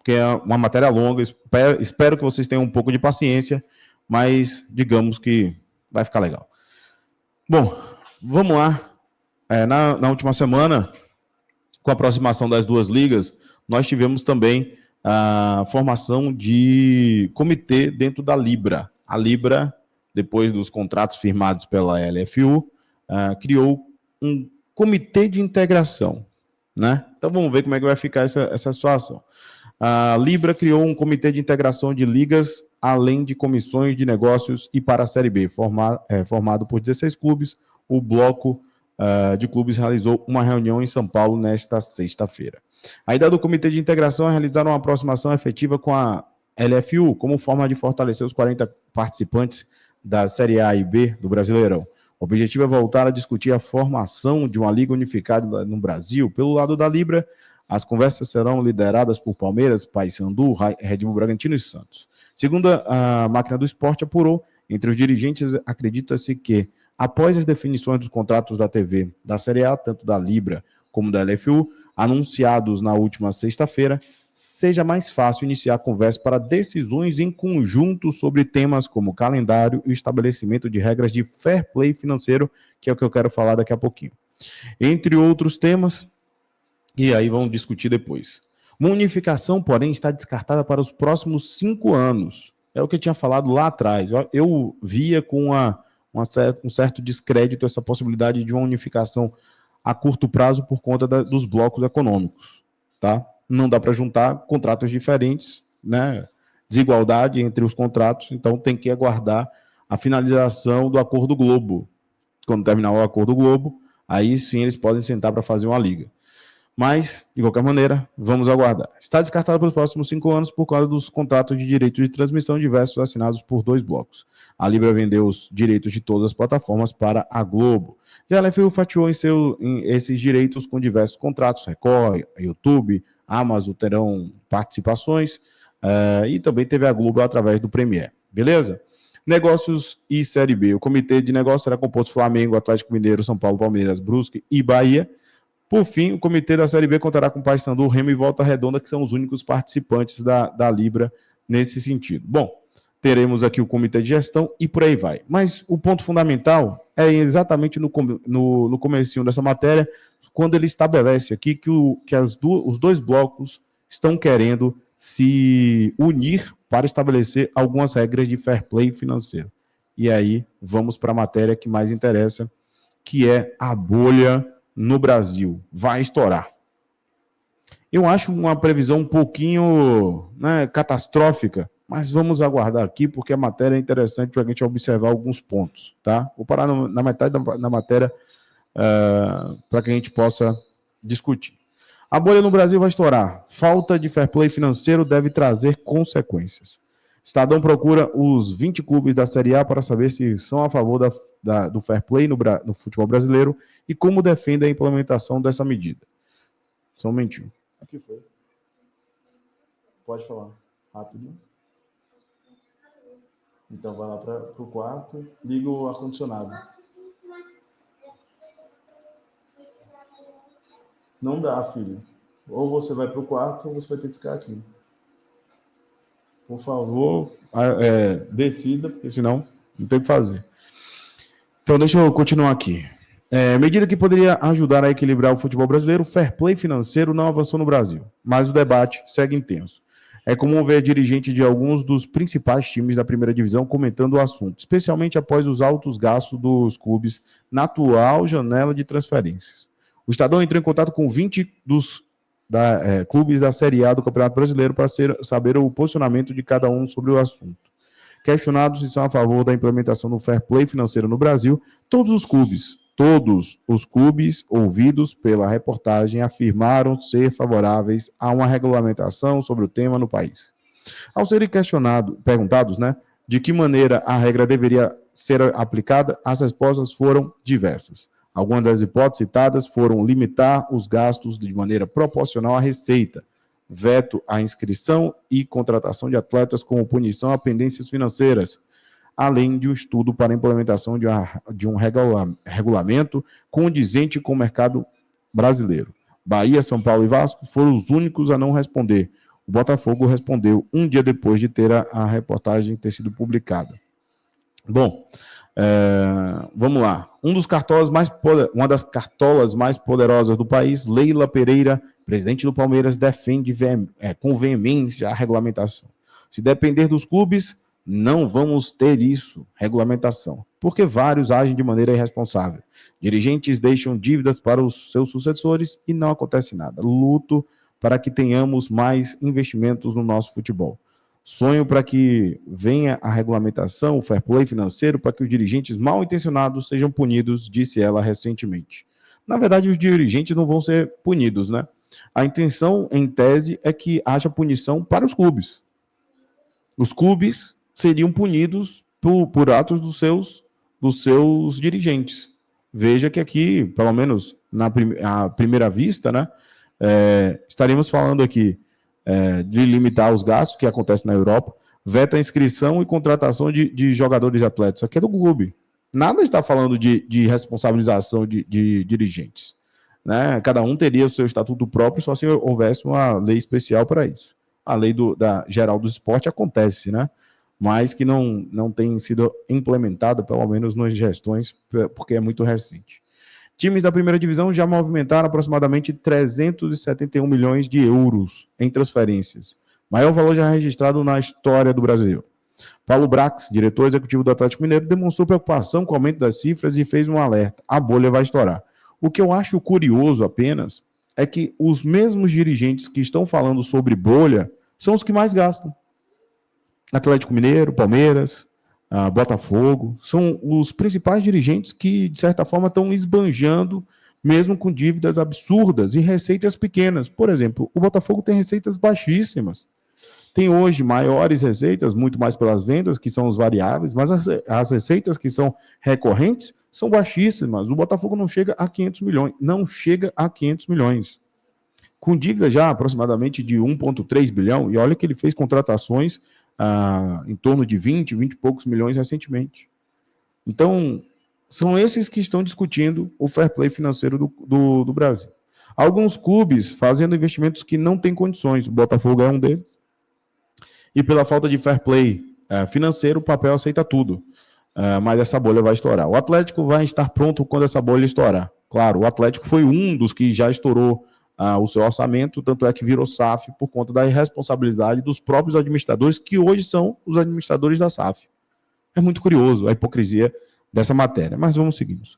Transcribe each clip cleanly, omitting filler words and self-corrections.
porque é uma matéria longa, espero que vocês tenham um pouco de paciência, mas digamos que vai ficar legal. Bom, vamos lá. Na última semana, com a aproximação das duas ligas, nós tivemos também a formação de comitê dentro da Libra. A Libra, depois dos contratos firmados pela LFU, criou um comitê de integração, né? Então vamos ver como é que vai ficar essa situação. A Libra criou um comitê de integração de ligas, além de comissões de negócios e para a Série B, formado por 16 clubes. O bloco de clubes realizou uma reunião em São Paulo nesta sexta-feira. A ideia do Comitê de Integração é realizar uma aproximação efetiva com a LFU, como forma de fortalecer os 40 participantes da Série A e B do Brasileirão. O objetivo é voltar a discutir a formação de uma liga unificada no Brasil. Pelo lado da Libra, as conversas serão lideradas por Palmeiras, Paysandu, Red Bull Bragantino e Santos. Segundo a Máquina do Esporte apurou, entre os dirigentes acredita-se que, após as definições dos contratos da TV da Série A, tanto da Libra como da LFU, anunciados na última sexta-feira, seja mais fácil iniciar a conversa para decisões em conjunto sobre temas como calendário e estabelecimento de regras de fair play financeiro, que é o que eu quero falar daqui a pouquinho. Entre outros temas, e aí vamos discutir depois. Uma unificação, porém, está descartada para os próximos 5 anos. É o que eu tinha falado lá atrás. Eu via com um certo descrédito essa possibilidade de uma unificação a curto prazo por conta dos blocos econômicos, tá? Não dá para juntar contratos diferentes, né? Desigualdade entre os contratos, então tem que aguardar a finalização do Acordo Globo. Quando terminar o Acordo Globo, aí sim eles podem sentar para fazer uma liga. Mas, de qualquer maneira, vamos aguardar. Está descartado pelos próximos 5 anos por causa dos contratos de direitos de transmissão diversos assinados por 2 blocos. A Libra vendeu os direitos de todas as plataformas para a Globo. Já a LFU fatiou em esses direitos com diversos contratos. Record, YouTube, Amazon terão participações e também teve a Globo através do Premiere. Beleza? Negócios e Série B. O comitê de negócios será composto por Flamengo, Atlético Mineiro, São Paulo, Palmeiras, Brusque e Bahia. Por fim, o comitê da Série B contará com Paysandu, Remo e Volta Redonda, que são os únicos participantes da Libra nesse sentido. Bom, teremos aqui o comitê de gestão e por aí vai. Mas o ponto fundamental é exatamente no comecinho dessa matéria, quando ele estabelece aqui que os 2 blocos estão querendo se unir para estabelecer algumas regras de fair play financeiro. E aí, vamos para a matéria que mais interessa, que é a bolha no Brasil. Vai estourar. Eu acho uma previsão um pouquinho catastrófica, mas vamos aguardar aqui, porque a matéria é interessante para a gente observar alguns pontos, tá? Vou parar na metade da matéria para que a gente possa discutir. A bolha no Brasil vai estourar. Falta de fair play financeiro deve trazer consequências. Estadão procura os 20 clubes da Série A para saber se são a favor do fair play no futebol brasileiro e como defendem a implementação dessa medida. Só um momentinho. Aqui foi. Pode falar. Rápido. Então vai lá para o quarto, liga o ar-condicionado. Não dá, filho. Ou você vai para o quarto ou você vai ter que ficar aqui. Por favor, decida, porque senão não tem o que fazer. Então, deixa eu continuar aqui. Medida que poderia ajudar a equilibrar o futebol brasileiro, o fair play financeiro não avançou no Brasil, mas o debate segue intenso. É comum ver dirigentes de alguns dos principais times da primeira divisão comentando o assunto, especialmente após os altos gastos dos clubes na atual janela de transferências. O Estadão entrou em contato com 20 dos clubes da Série A do Campeonato Brasileiro para saber o posicionamento de cada um sobre o assunto. Questionados se são a favor da implementação do fair play financeiro no Brasil, todos os clubes ouvidos pela reportagem afirmaram ser favoráveis a uma regulamentação sobre o tema no país. Ao serem perguntados, de que maneira a regra deveria ser aplicada, as respostas foram diversas. Algumas das hipóteses citadas foram limitar os gastos de maneira proporcional à receita, veto à inscrição e contratação de atletas como punição a pendências financeiras, além de um estudo para a implementação de um regulamento condizente com o mercado brasileiro. Bahia, São Paulo e Vasco foram os únicos a não responder. O Botafogo respondeu um dia depois de ter a reportagem ter sido publicada. Bom, vamos lá. Uma das cartolas mais poderosas do país, Leila Pereira, presidente do Palmeiras, defende com veemência a regulamentação. Se depender dos clubes, não vamos ter isso, regulamentação, porque vários agem de maneira irresponsável. Dirigentes deixam dívidas para os seus sucessores e não acontece nada. Luto para que tenhamos mais investimentos no nosso futebol. Sonho para que venha a regulamentação, o fair play financeiro, para que os dirigentes mal intencionados sejam punidos, disse ela recentemente. Na verdade, os dirigentes não vão ser punidos, né? A intenção, em tese, é que haja punição para os clubes. Os clubes seriam punidos por atos dos seus dirigentes. Veja que aqui, pelo menos à primeira vista, né, estaremos falando aqui de limitar os gastos, que acontece na Europa, veta a inscrição e contratação de jogadores e atletas. Isso aqui é do clube. Nada está falando de responsabilização de dirigentes. Né? Cada um teria o seu estatuto próprio, só se houvesse uma lei especial para isso. A lei da geral do esporte acontece, né? Mas que não tem sido implementada, pelo menos nas gestões, porque é muito recente. Times da primeira divisão já movimentaram aproximadamente 371 milhões de euros em transferências. Maior valor já registrado na história do Brasil. Paulo Brax, diretor executivo do Atlético Mineiro, demonstrou preocupação com o aumento das cifras e fez um alerta. A bolha vai estourar. O que eu acho curioso apenas é que os mesmos dirigentes que estão falando sobre bolha são os que mais gastam. Atlético Mineiro, Palmeiras, Botafogo, são os principais dirigentes que, de certa forma, estão esbanjando, mesmo com dívidas absurdas e receitas pequenas. Por exemplo, o Botafogo tem receitas baixíssimas. Tem hoje maiores receitas, muito mais pelas vendas, que são os variáveis, mas as receitas que são recorrentes são baixíssimas. O Botafogo não chega a 500 milhões. Não chega a 500 milhões. Com dívida já aproximadamente de 1,3 bilhão, e olha que ele fez contratações em torno de 20 e poucos milhões recentemente. Então, são esses que estão discutindo o fair play financeiro do Brasil. Alguns clubes fazendo investimentos que não têm condições, o Botafogo é um deles, e pela falta de fair play financeiro, o papel aceita tudo, mas essa bolha vai estourar. O Atlético vai estar pronto quando essa bolha estourar. Claro, o Atlético foi um dos que já estourou o seu orçamento, tanto é que virou SAF por conta da irresponsabilidade dos próprios administradores, que hoje são os administradores da SAF. É muito curioso a hipocrisia dessa matéria, mas vamos seguindo.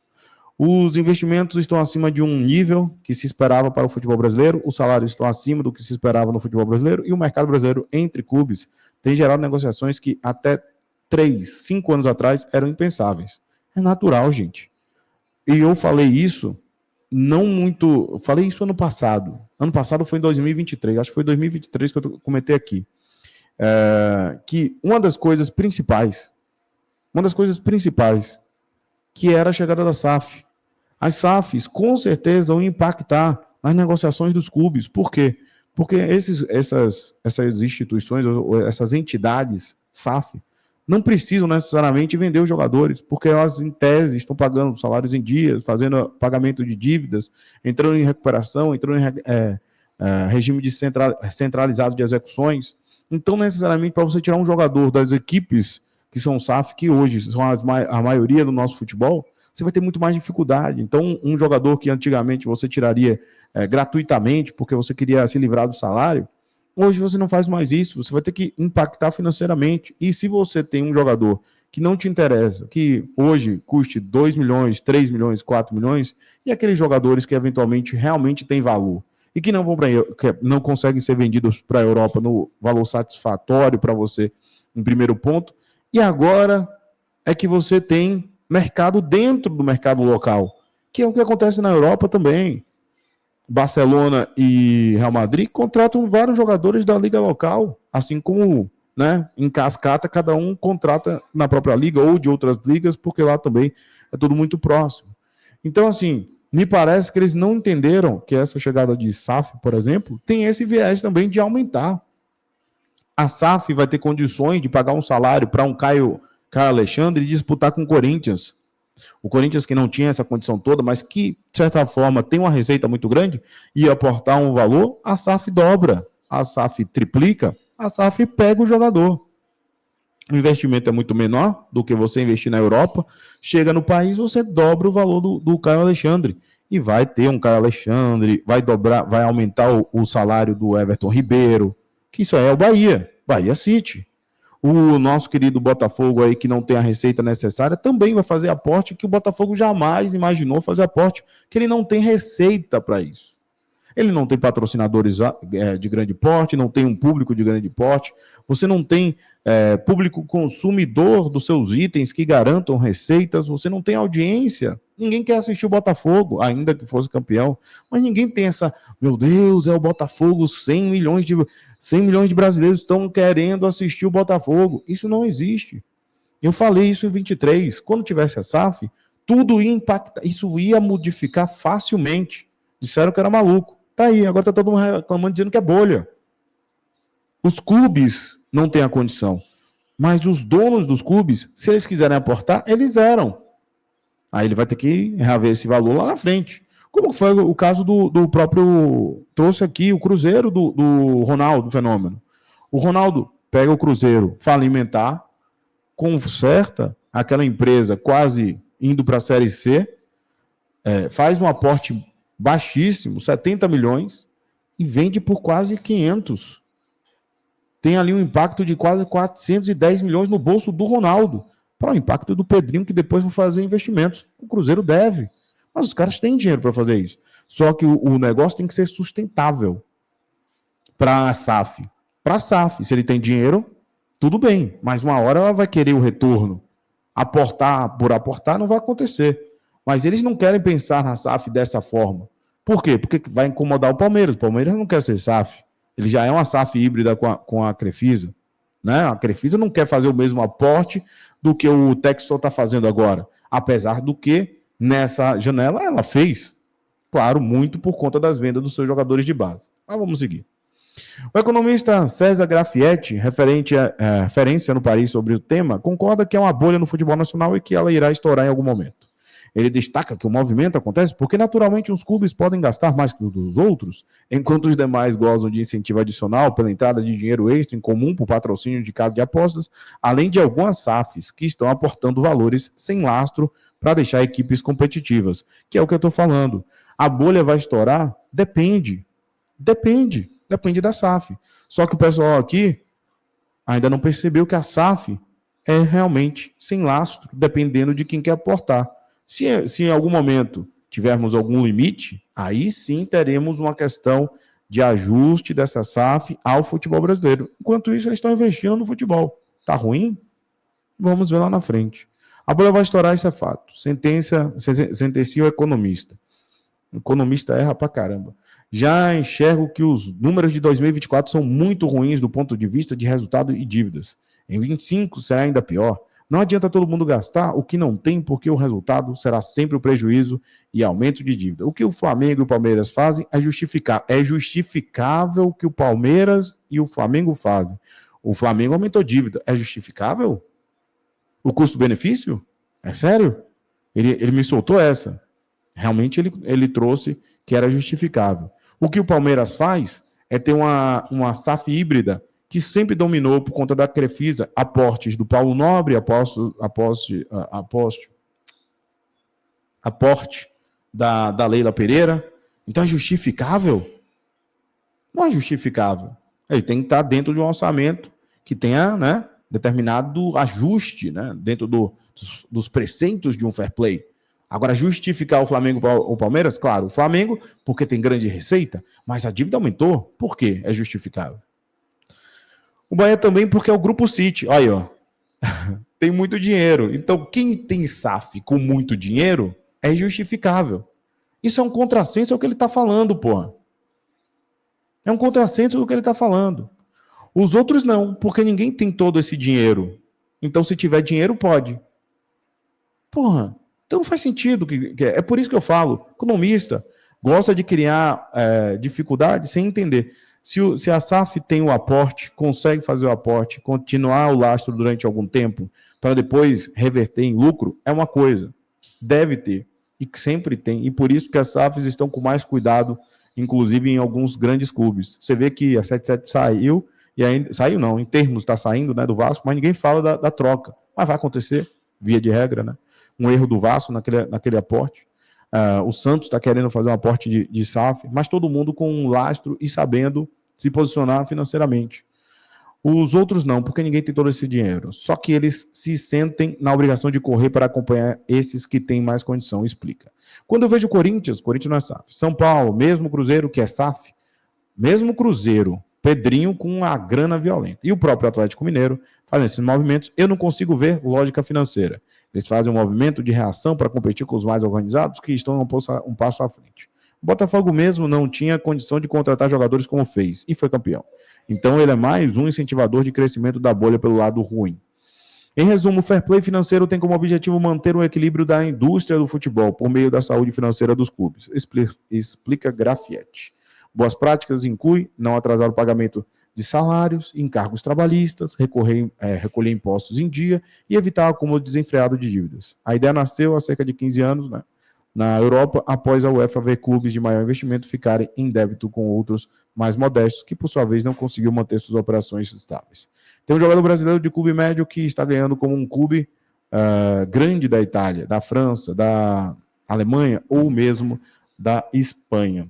Os investimentos estão acima de um nível que se esperava para o futebol brasileiro, os salários estão acima do que se esperava no futebol brasileiro, e o mercado brasileiro, entre clubes, tem gerado negociações que até 3, 5 anos atrás eram impensáveis. É natural, gente. E eu falei isso falei isso ano passado. Ano passado foi em 2023, acho que foi 2023 que eu comentei aqui. Que uma das coisas principais, que era a chegada da SAF. As SAFs, com certeza, vão impactar nas negociações dos clubes. Por quê? Porque essas instituições, ou essas entidades SAF, não precisam necessariamente vender os jogadores, porque elas, em tese, estão pagando salários em dias, fazendo pagamento de dívidas, entrando em recuperação, entrando em regime centralizado de execuções. Então, necessariamente, para você tirar um jogador das equipes que são SAF, que hoje são a maioria do nosso futebol, você vai ter muito mais dificuldade. Então, um jogador que antigamente você tiraria gratuitamente, porque você queria se livrar do salário, hoje você não faz mais isso, você vai ter que impactar financeiramente. E se você tem um jogador que não te interessa, que hoje custe 2 milhões, 3 milhões, 4 milhões, e aqueles jogadores que eventualmente realmente têm valor e que não conseguem ser vendidos para a Europa no valor satisfatório para você, em primeiro ponto, e agora é que você tem mercado dentro do mercado local, que é o que acontece na Europa também. Barcelona e Real Madrid contratam vários jogadores da liga local, assim como, né, em cascata, cada um contrata na própria liga ou de outras ligas, porque lá também é tudo muito próximo. Então, assim, me parece que eles não entenderam que essa chegada de SAF, por exemplo, tem esse viés também de aumentar. A SAF vai ter condições de pagar um salário para um Caio Alexandre e disputar com o Corinthians. O Corinthians, que não tinha essa condição toda, mas que, de certa forma, tem uma receita muito grande e aportar um valor, a SAF dobra. a SAF triplica, a SAF pega o jogador. O investimento é muito menor do que você investir na Europa. Chega no país, você dobra o valor do Caio Alexandre. E vai ter um Caio Alexandre, vai dobrar, vai aumentar o salário do Everton Ribeiro, que isso aí é o Bahia City. O nosso querido Botafogo aí, que não tem a receita necessária, também vai fazer aporte que o Botafogo jamais imaginou fazer aporte, que ele não tem receita para isso. Ele não tem patrocinadores de grande porte, não tem um público de grande porte, você não tem público consumidor dos seus itens que garantam receitas, você não tem audiência, ninguém quer assistir o Botafogo, ainda que fosse campeão, mas ninguém tem essa, meu Deus, é o Botafogo, 100 milhões de brasileiros estão querendo assistir o Botafogo, isso não existe. Eu falei isso em 23, quando tivesse a SAF, tudo ia impactar, isso ia modificar facilmente, disseram que era maluco. Tá aí, agora tá todo mundo reclamando, dizendo que é bolha. Os clubes não têm a condição, mas os donos dos clubes, se eles quiserem aportar, eles eram. Aí ele vai ter que reaver esse valor lá na frente. Como foi o caso do próprio... Trouxe aqui o Cruzeiro do Ronaldo, Fenômeno. O Ronaldo pega o Cruzeiro falimentar, conserta aquela empresa quase indo para a Série C, faz um aporte baixíssimo, 70 milhões, e vende por quase 500. Tem ali um impacto de quase 410 milhões no bolso do Ronaldo, para o impacto do Pedrinho, que depois vai fazer investimentos. O Cruzeiro deve, mas os caras têm dinheiro para fazer isso. Só que o negócio tem que ser sustentável para a SAF. Para a SAF, se ele tem dinheiro, tudo bem, mas uma hora ela vai querer o retorno. Aportar por aportar não vai acontecer. Mas eles não querem pensar na SAF dessa forma. Por quê? Porque vai incomodar o Palmeiras. O Palmeiras não quer ser SAF. Ele já é uma SAF híbrida com a Crefisa. Né? A Crefisa não quer fazer o mesmo aporte do que o Textor está fazendo agora. Apesar do que, nessa janela, ela fez. Claro, muito por conta das vendas dos seus jogadores de base. Mas vamos seguir. O economista César Grafietti, referência no Paris sobre o tema, concorda que é uma bolha no futebol nacional e que ela irá estourar em algum momento. Ele destaca que o movimento acontece porque, naturalmente, os clubes podem gastar mais que os dos outros, enquanto os demais gozam de incentivo adicional pela entrada de dinheiro extra em comum por patrocínio de casa de apostas, além de algumas SAFs que estão aportando valores sem lastro para deixar equipes competitivas, que é o que eu estou falando. A bolha vai estourar? Depende da SAF. Só que o pessoal aqui ainda não percebeu que a SAF é realmente sem lastro, dependendo de quem quer aportar. Se em algum momento tivermos algum limite, aí sim teremos uma questão de ajuste dessa SAF ao futebol brasileiro. Enquanto isso, eles estão investindo no futebol. Tá ruim? Vamos ver lá na frente. A bolha vai estourar, isso é fato. Sentencia o economista. O economista erra pra caramba. Já enxergo que os números de 2024 são muito ruins do ponto de vista de resultado e dívidas. Em 25 será ainda pior. Não adianta todo mundo gastar o que não tem, porque o resultado será sempre o prejuízo e aumento de dívida. O que o Flamengo e o Palmeiras fazem é justificar. É justificável o que o Palmeiras e o Flamengo fazem. O Flamengo aumentou dívida. É justificável? O custo-benefício? É sério? Ele me soltou essa. Realmente ele trouxe que era justificável. O que o Palmeiras faz é ter uma SAF híbrida que sempre dominou por conta da Crefisa, aportes do Paulo Nobre, aporte da Leila Pereira. Então é justificável? Não é justificável. Ele tem que estar dentro de um orçamento que tenha, né, determinado ajuste, né, dentro dos preceitos de um fair play. Agora, justificar o Flamengo ou o Palmeiras? Claro, o Flamengo, porque tem grande receita, mas a dívida aumentou. Por quê? É justificável. O Bahia também porque é o Grupo City. Olha aí, ó. Tem muito dinheiro. Então, quem tem SAF com muito dinheiro é justificável. Isso é um contrassenso ao que ele está falando, porra. É um contrassenso do que ele está falando. Os outros não, porque ninguém tem todo esse dinheiro. Então, se tiver dinheiro, pode. Porra. Então não faz sentido. É por isso que eu falo, economista gosta de criar dificuldade sem entender. Se a SAF tem o aporte, consegue fazer o aporte, continuar o lastro durante algum tempo, para depois reverter em lucro, é uma coisa. Deve ter. E sempre tem. E por isso que as SAFs estão com mais cuidado inclusive em alguns grandes clubes. Você vê que a 77 saiu, e ainda saiu não, em termos está saindo, né, do Vasco, mas ninguém fala da troca. Mas vai acontecer, via de regra, né? Um erro do Vasco naquele aporte. O Santos está querendo fazer um aporte de SAF, mas todo mundo com um lastro e sabendo se posicionar financeiramente. Os outros não, porque ninguém tem todo esse dinheiro. Só que eles se sentem na obrigação de correr para acompanhar esses que têm mais condição, explica. Quando eu vejo o Corinthians não é SAF. São Paulo, mesmo Cruzeiro, que é SAF, mesmo Cruzeiro, Pedrinho com uma grana violenta. E o próprio Atlético Mineiro fazem esses movimentos. Eu não consigo ver lógica financeira. Eles fazem um movimento de reação para competir com os mais organizados que estão um passo à frente. O Botafogo mesmo não tinha condição de contratar jogadores como fez e foi campeão. Então ele é mais um incentivador de crescimento da bolha pelo lado ruim. Em resumo, o fair play financeiro tem como objetivo manter o equilíbrio da indústria do futebol por meio da saúde financeira dos clubes, explica Grafietti. Boas práticas incluem não atrasar o pagamento de salários, encargos trabalhistas, recolher impostos em dia e evitar o acúmulo desenfreado de dívidas. A ideia nasceu há cerca de 15 anos, né, na Europa, após a UEFA ver clubes de maior investimento ficarem em débito com outros mais modestos, que por sua vez não conseguiu manter suas operações estáveis. Tem um jogador brasileiro de clube médio que está ganhando como um clube grande da Itália, da França, da Alemanha ou mesmo da Espanha.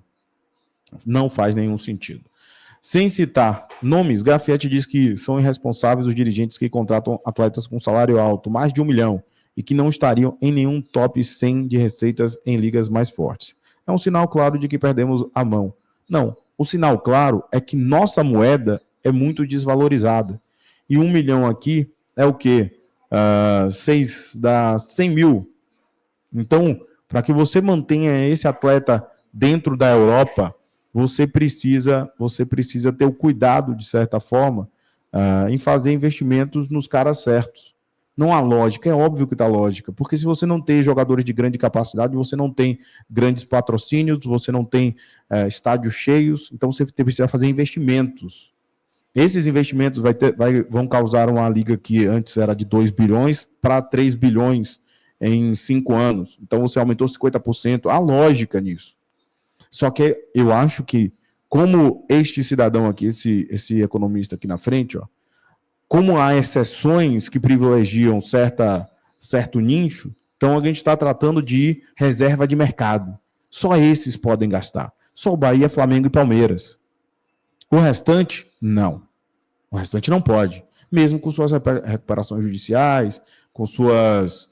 Não faz nenhum sentido. Sem citar nomes, Grafietti diz que são irresponsáveis os dirigentes que contratam atletas com salário alto, mais de 1 milhão, e que não estariam em nenhum top 100 de receitas em ligas mais fortes. É um sinal claro de que perdemos a mão. Não, o sinal claro é que nossa moeda é muito desvalorizada. E 1 milhão aqui é o quê? 6 dá 100 mil. Então, para que você mantenha esse atleta dentro da Europa, você precisa ter o cuidado, de certa forma, em fazer investimentos nos caras certos. Não há lógica, é óbvio que está lógica, porque se você não tem jogadores de grande capacidade, você não tem grandes patrocínios, você não tem estádios cheios, então você precisa fazer investimentos. Esses investimentos vão causar uma liga que antes era de 2 bilhões para 3 bilhões em 5 anos. Então você aumentou 50%. Há lógica nisso. Só que eu acho que, como este cidadão aqui, esse economista aqui na frente, ó, como há exceções que privilegiam certo nicho, então a gente está tratando de reserva de mercado. Só esses podem gastar. Só o Bahia, Flamengo e Palmeiras. O restante, não. O restante não pode. Mesmo com suas recuperações judiciais, com seus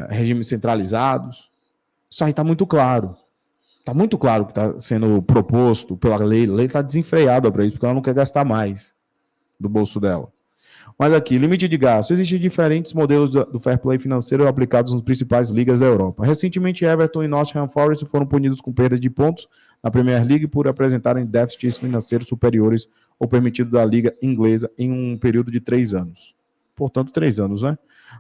regimes centralizados. Isso aí está muito claro. Está muito claro o que está sendo proposto pela lei. A lei está desenfreada para isso, porque ela não quer gastar mais do bolso dela. Mas aqui, limite de gasto. Existem diferentes modelos do fair play financeiro aplicados nas principais ligas da Europa. Recentemente, Everton e Nottingham Forest foram punidos com perda de pontos na Premier League por apresentarem déficits financeiros superiores ao permitido da liga inglesa em um período de 3 anos. Portanto, 3 anos, né?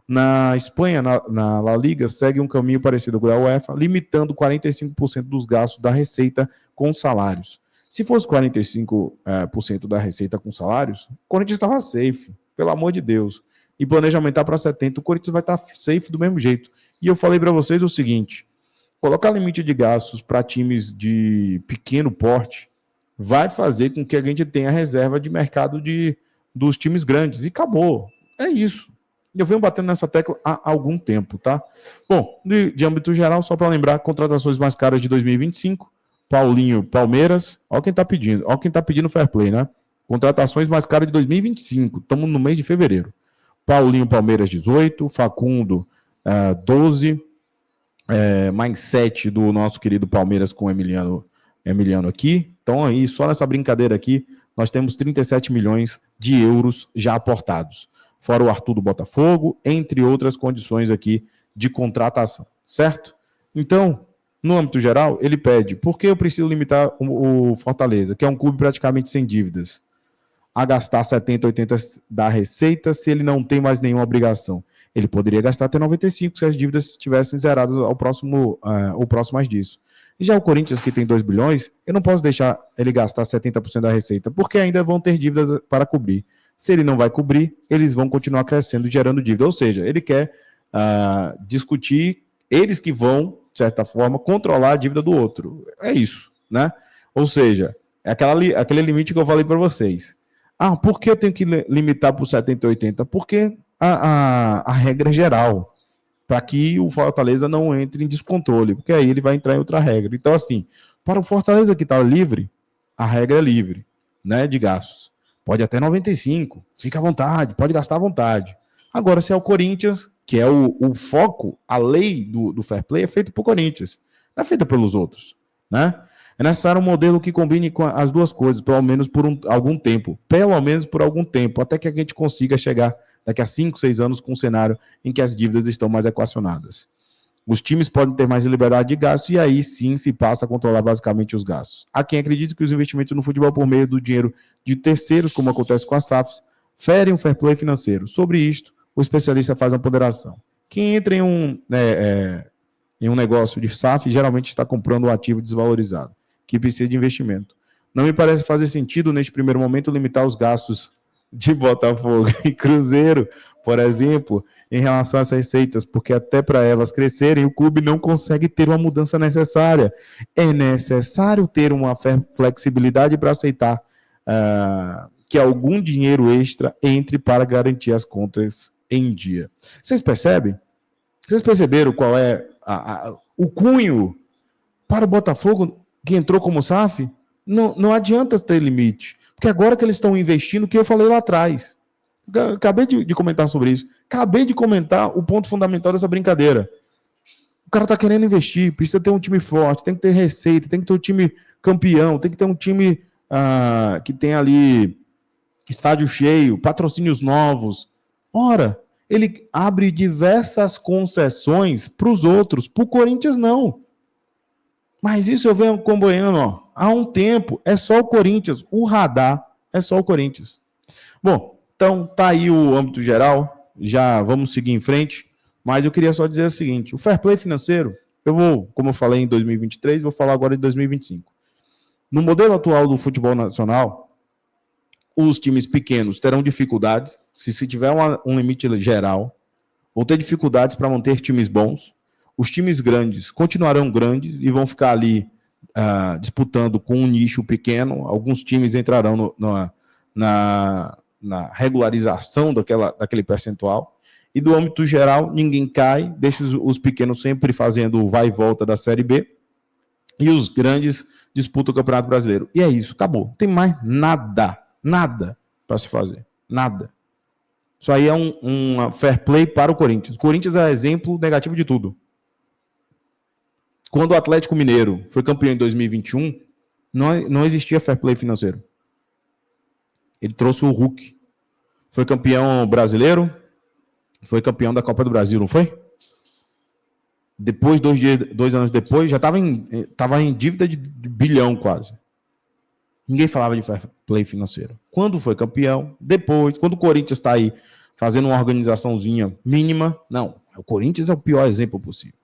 Na Espanha, na La Liga, segue um caminho parecido com a UEFA, limitando 45% dos gastos da receita com salários. Se fosse 45% da receita com salários, o Corinthians estava safe, pelo amor de Deus. E planeja aumentar para 70%, o Corinthians vai estar safe do mesmo jeito. E eu falei para vocês o seguinte, colocar limite de gastos para times de pequeno porte vai fazer com que a gente tenha reserva de mercado dos times grandes. E acabou. É isso. Eu venho batendo nessa tecla há algum tempo, tá? Bom, de âmbito geral, só para lembrar, contratações mais caras de 2025, Paulinho, Palmeiras, ó quem tá pedindo fair play, né? Contratações mais caras de 2025, estamos no mês de fevereiro. Paulinho, Palmeiras, 18, Facundo, 12, mais 7 do nosso querido Palmeiras com Emiliano aqui. Então aí, só nessa brincadeira aqui, nós temos 37 milhões de euros já aportados. Fora o Arthur do Botafogo, entre outras condições aqui de contratação, certo? Então, no âmbito geral, ele pede, por que eu preciso limitar o Fortaleza, que é um clube praticamente sem dívidas, a gastar 70, 80 da receita se ele não tem mais nenhuma obrigação? Ele poderia gastar até 95 se as dívidas estivessem zeradas ao próximo mais disso. E já o Corinthians, que tem 2 bilhões, eu não posso deixar ele gastar 70% da receita, porque ainda vão ter dívidas para cobrir. Se ele não vai cobrir, eles vão continuar crescendo, gerando dívida. Ou seja, ele quer discutir, eles que vão, de certa forma, controlar a dívida do outro. É isso, né? Ou seja, é aquele limite que eu falei para vocês. Ah, por que eu tenho que limitar para o 70 e 80? Porque a regra é geral, para que o Fortaleza não entre em descontrole, porque aí ele vai entrar em outra regra. Então, assim, para o Fortaleza que está livre, a regra é livre, né, de gastos. Pode até 95, fica à vontade, pode gastar à vontade. Agora, se é o Corinthians, que é o foco, a lei do fair play é feita por Corinthians, não é feita pelos outros, né? É necessário um modelo que combine com as duas coisas, pelo menos por algum tempo. Pelo menos por algum tempo, até que a gente consiga chegar daqui a 5, 6 anos com um cenário em que as dívidas estão mais equacionadas. Os times podem ter mais liberdade de gasto e aí sim se passa a controlar basicamente os gastos. Há quem acredite que os investimentos no futebol por meio do dinheiro de terceiros, como acontece com as SAFs, ferem o fair play financeiro. Sobre isto, o especialista faz uma ponderação. Quem entra em um negócio de SAF geralmente está comprando um ativo desvalorizado, que precisa de investimento. Não me parece fazer sentido, neste primeiro momento, limitar os gastos de Botafogo e Cruzeiro, por exemplo, em relação às receitas, porque até para elas crescerem, o clube não consegue ter uma mudança necessária. É necessário ter uma flexibilidade para aceitar que algum dinheiro extra entre para garantir as contas em dia. Vocês percebem? Vocês perceberam qual é o cunho para o Botafogo que entrou como SAF? Não adianta ter limite, porque agora que eles estão investindo, o que eu falei lá atrás, acabei de comentar sobre isso, acabei de comentar o ponto fundamental dessa brincadeira. O cara está querendo investir, precisa ter um time forte, tem que ter receita, tem que ter um time campeão, tem que ter um time que tem ali estádio cheio, patrocínios novos. Ora, ele abre diversas concessões para os outros, para o Corinthians não. Mas isso eu venho acompanhando há um tempo, é só o Corinthians, o radar é só o Corinthians. Bom, então tá aí o âmbito geral, já vamos seguir em frente, mas eu queria só dizer o seguinte, o fair play financeiro, eu vou, como eu falei em 2023, vou falar agora em 2025. No modelo atual do futebol nacional, os times pequenos terão dificuldades, se tiver um limite geral, vão ter dificuldades para manter times bons. Os times grandes continuarão grandes e vão ficar ali disputando com um nicho pequeno. Alguns times entrarão na regularização daquele percentual. E do âmbito geral, ninguém cai, deixa os pequenos sempre fazendo vai e volta da Série B. E os grandes disputam o Campeonato Brasileiro. E é isso, acabou. Não tem mais nada para se fazer. Nada. Isso aí é um fair play para o Corinthians. O Corinthians é exemplo negativo de tudo. Quando o Atlético Mineiro foi campeão em 2021, não existia fair play financeiro. Ele trouxe o Hulk. Foi campeão brasileiro, foi campeão da Copa do Brasil, não foi? Depois, 2 anos depois, já estava em dívida de bilhão quase. Ninguém falava de fair play financeiro. Quando foi campeão, depois, quando o Corinthians está aí fazendo uma organizaçãozinha mínima, não, o Corinthians é o pior exemplo possível.